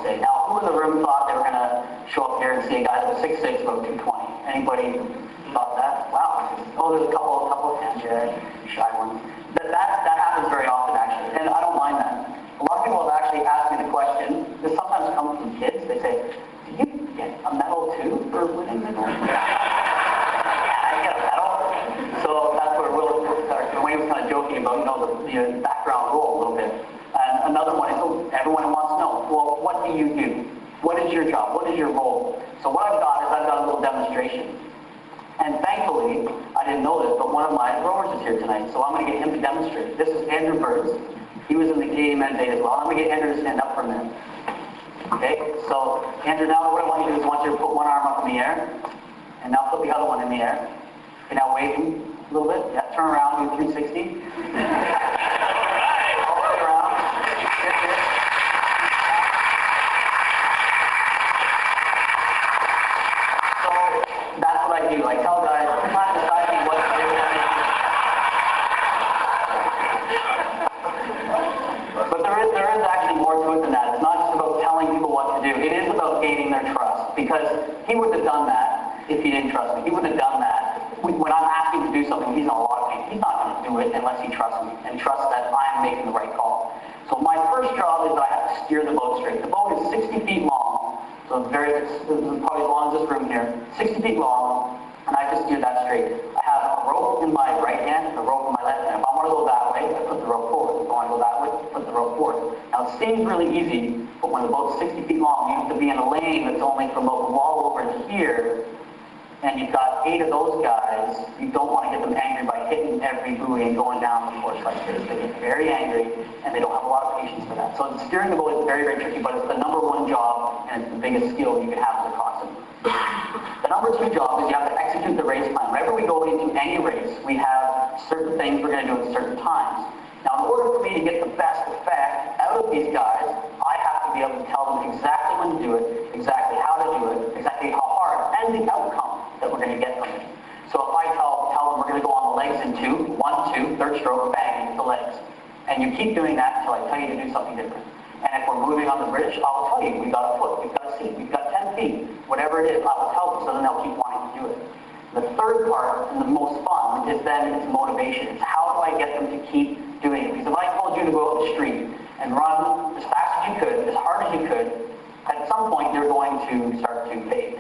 say. Now, who in the room thought they were going to show up here and see a guy that was 6'6", about 220? Anybody thought that? Wow. Oh, there's a couple of hands here, shy ones. That happens very often, actually, and I don't mind that. A lot of people have actually asked me the question. This sometimes comes from kids. They say, "Do you get a medal too for winning the medal?" Yeah, I get a medal. So that's where Will started. Wayne was kind of joking about, the background role a little bit. And another one is, everyone wants to know, well, what do you do? What is your job? What is your role? So what I've got is I've got a little demonstration. And thankfully, I didn't know this, but one of my rowers is here tonight, so I'm going to get him to demonstrate. This is Andrew Burns. He was in the Canadian men's day as well. I'm going to get Andrew to stand up for a minute. Okay, so Andrew, now what I want you to do is I want you to put one arm up in the air, and now put the other one in the air. Okay, now wave a little bit. Yeah, turn around, do 360. All the way around. So that's what I do. I tell guys, I'm not deciding what to do. But there is actually more to it than that. It's not just about telling people what to do. It is about gaining their trust. Because he wouldn't have done that if he didn't trust me. He wouldn't have done that. When I'm asking to do something, he's in a lot of pain. He's not going to do it unless he trusts me and trusts that I'm making the right call. So my first job is I have to steer the boat straight. The boat is 60 feet long, so it's probably as long as this room here. 60 feet long, and I have to steer that straight. I have a rope in my right hand, a rope in my left hand. If I want to go that way, I put the rope forward. If I want to go that way, I put the rope forward. Now it seems really easy, but when the boat's 60 feet long, you have to be in a lane that's only from about the wall over to here, and you've got 8 of those guys. You don't want to get them angry by hitting every buoy and going down the course like this. They get very angry, and they don't have a lot of patience for that. So steering the boat is very, very tricky, but it's the number one job, and it's the biggest skill you can have as a coxswain. The number 2 job is you have to execute the race plan. Whenever we go into any race, we have certain things we're going to do at certain times. Now, in order for me to get the best effect out of these guys, I have to be able to tell them exactly when to do it, exactly how to do it, exactly how hard, and the outcome that we're going to get from it. So if I tell them we're going to go on the legs in 2, 1, 2, third stroke, bang, hit the legs. And you keep doing that until I tell you to do something different. And if we're moving on the bridge, I will tell you, we've got a foot, we've got a seat, we've got 10 feet, whatever it is, I will tell them, so then they'll keep wanting to do it. The third part, and the most fun, is then it's motivation. It's how do I get them to keep doing it? Because if I told you to go up the street and run as fast as you could, as hard as you could, at some point you're going to start to fade,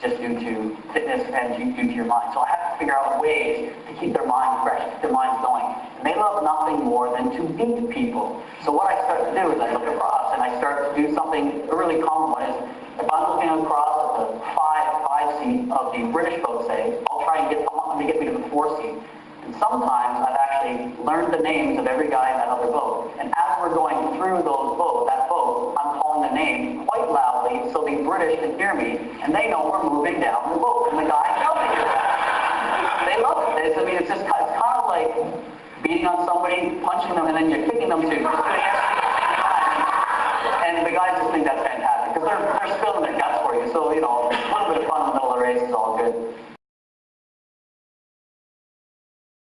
just due to fitness and due to your mind. So I have to figure out ways to keep their mind fresh, keep their minds going. And they love nothing more than to beat people. So what I start to do is I look across and I start to do something, a really common one is, if I'm looking across at the 5 seat of the British boat, say, I'll try and I want them to get me to the 4 seat. And sometimes I've actually learned the names of every guy in that other boat. And as we're going through that boat, I'm calling the name quite loudly so the British can hear me, and they know we're moving down the boat. And the guy tells me that. They love it. It's kind of like beating on somebody, punching them, and then you're kicking them too.